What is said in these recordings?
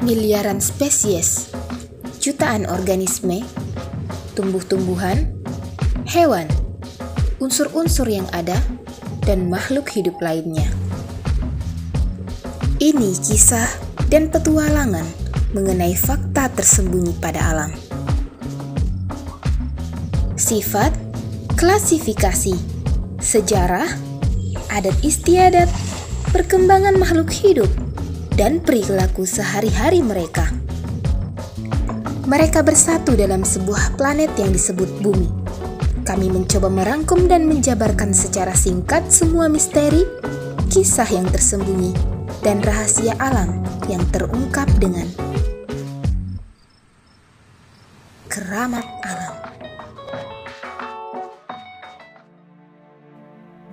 miliaran spesies, jutaan organisme, tumbuh-tumbuhan, hewan, unsur-unsur yang ada, dan makhluk hidup lainnya. Ini kisah dan petualangan mengenai fakta tersembunyi pada alam. Sifat, klasifikasi, sejarah, adat istiadat, perkembangan makhluk hidup, dan perilaku sehari-hari mereka. Mereka bersatu dalam sebuah planet yang disebut Bumi. Kami mencoba merangkum dan menjabarkan secara singkat semua misteri, kisah yang tersembunyi, dan rahasia alam yang terungkap dengan keramat alam.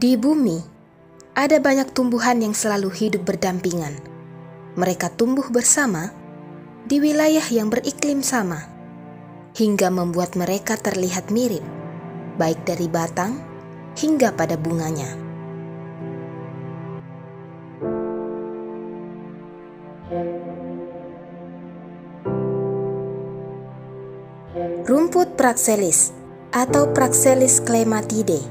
Di bumi, ada banyak tumbuhan yang selalu hidup berdampingan. Mereka tumbuh bersama di wilayah yang beriklim sama, hingga membuat mereka terlihat mirip, baik dari batang hingga pada bunganya. Rumput Praxelis atau Praxelis clematidae.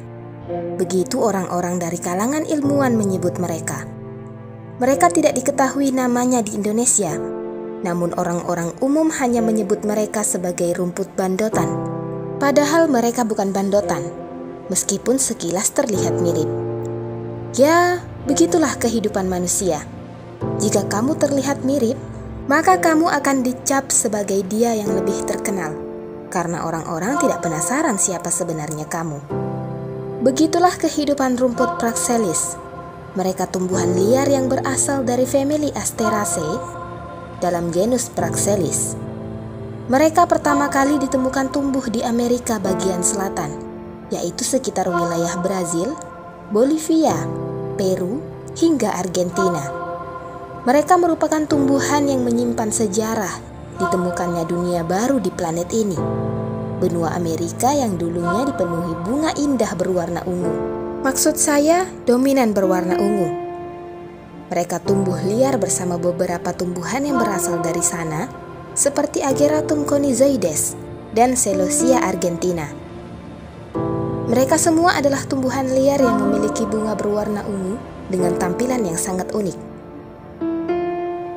Begitu orang-orang dari kalangan ilmuwan menyebut mereka. Mereka tidak diketahui namanya di Indonesia, namun orang-orang umum hanya menyebut mereka sebagai rumput bandotan. Padahal mereka bukan bandotan, meskipun sekilas terlihat mirip. Ya, begitulah kehidupan manusia. Jika kamu terlihat mirip, maka kamu akan dicap sebagai dia yang lebih terkenal, karena orang-orang tidak penasaran siapa sebenarnya kamu. Begitulah kehidupan rumput Praxelis. Mereka tumbuhan liar yang berasal dari famili Asteraceae dalam genus Praxelis. Mereka pertama kali ditemukan tumbuh di Amerika bagian selatan, yaitu sekitar wilayah Brazil, Bolivia, Peru, hingga Argentina. Mereka merupakan tumbuhan yang menyimpan sejarah ditemukannya dunia baru di planet ini. Benua Amerika yang dulunya dipenuhi bunga indah berwarna ungu. Maksud saya, dominan berwarna ungu. Mereka tumbuh liar bersama beberapa tumbuhan yang berasal dari sana, seperti Ageratum conizoides dan Celosia argentina. Mereka semua adalah tumbuhan liar yang memiliki bunga berwarna ungu dengan tampilan yang sangat unik.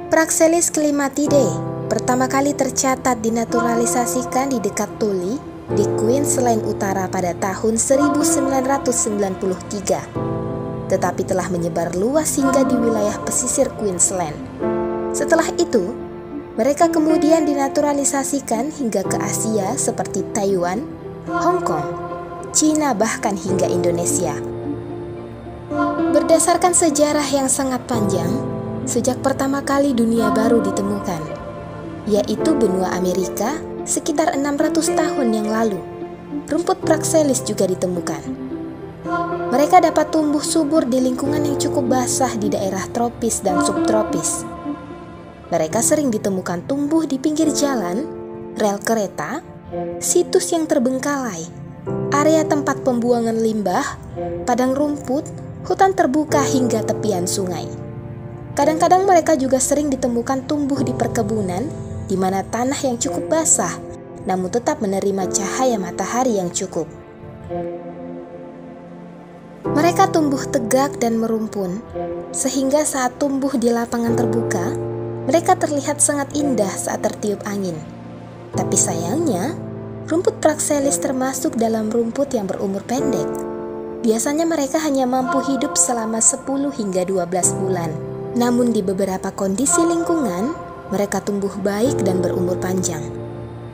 Praxelis clematidae pertama kali tercatat dinaturalisasikan di dekat Tuli di Queensland Utara pada tahun 1993, tetapi telah menyebar luas hingga di wilayah pesisir Queensland. Setelah itu, mereka kemudian dinaturalisasikan hingga ke Asia seperti Taiwan, Hong Kong, Cina, bahkan hingga Indonesia. Berdasarkan sejarah yang sangat panjang, sejak pertama kali dunia baru ditemukan, yaitu benua Amerika, sekitar 600 tahun yang lalu, rumput Praxelis juga ditemukan. Mereka dapat tumbuh subur di lingkungan yang cukup basah di daerah tropis dan subtropis. Mereka sering ditemukan tumbuh di pinggir jalan, rel kereta, situs yang terbengkalai, area tempat pembuangan limbah, padang rumput, hutan terbuka hingga tepian sungai. Kadang-kadang mereka juga sering ditemukan tumbuh di perkebunan, di mana tanah yang cukup basah, namun tetap menerima cahaya matahari yang cukup. Mereka tumbuh tegak dan merumpun, sehingga saat tumbuh di lapangan terbuka, mereka terlihat sangat indah saat tertiup angin. Tapi sayangnya, rumput Praxelis termasuk dalam rumput yang berumur pendek. Biasanya mereka hanya mampu hidup selama 10 hingga 12 bulan. Namun di beberapa kondisi lingkungan, mereka tumbuh baik dan berumur panjang.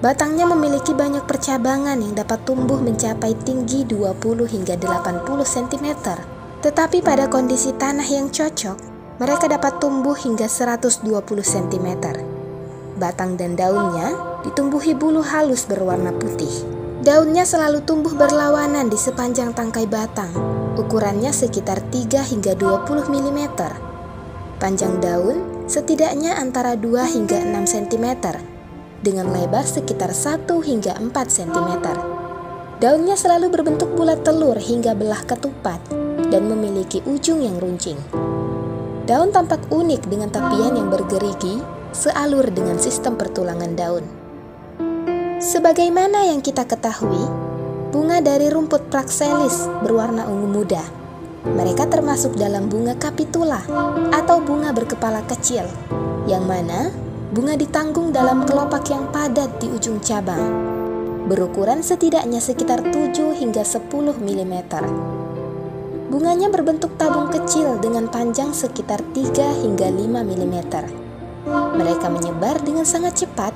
Batangnya memiliki banyak percabangan yang dapat tumbuh mencapai tinggi 20 hingga 80 cm. Tetapi pada kondisi tanah yang cocok, mereka dapat tumbuh hingga 120 cm. Batang dan daunnya ditumbuhi bulu halus berwarna putih. Daunnya selalu tumbuh berlawanan di sepanjang tangkai batang. Ukurannya sekitar 3 hingga 20 mm. Panjang daun setidaknya antara 2 hingga 6 cm, dengan lebar sekitar 1 hingga 4 cm. Daunnya selalu berbentuk bulat telur hingga belah ketupat dan memiliki ujung yang runcing. Daun tampak unik dengan tepian yang bergerigi sealur dengan sistem pertulangan daun. Sebagaimana yang kita ketahui, bunga dari rumput Praxelis berwarna ungu muda. Mereka termasuk dalam bunga Capitula atau bunga berkepala kecil, yang mana bunga ditanggung dalam kelopak yang padat di ujung cabang, berukuran setidaknya sekitar 7 hingga 10 mm. Bunganya berbentuk tabung kecil dengan panjang sekitar 3 hingga 5 mm. Mereka menyebar dengan sangat cepat,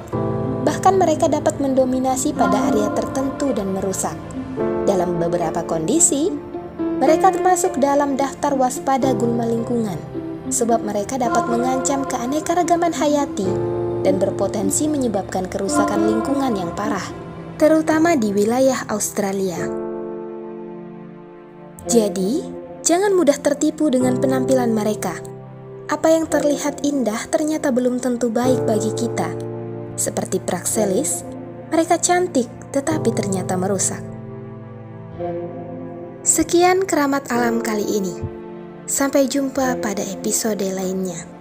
bahkan mereka dapat mendominasi pada area tertentu dan merusak. Dalam beberapa kondisi, mereka termasuk dalam daftar waspada gulma lingkungan, sebab mereka dapat mengancam keanekaragaman hayati dan berpotensi menyebabkan kerusakan lingkungan yang parah, terutama di wilayah Australia. Jadi, jangan mudah tertipu dengan penampilan mereka. Apa yang terlihat indah ternyata belum tentu baik bagi kita. Seperti Praxelis, mereka cantik tetapi ternyata merusak. Sekian keramat alam kali ini. Sampai jumpa pada episode lainnya.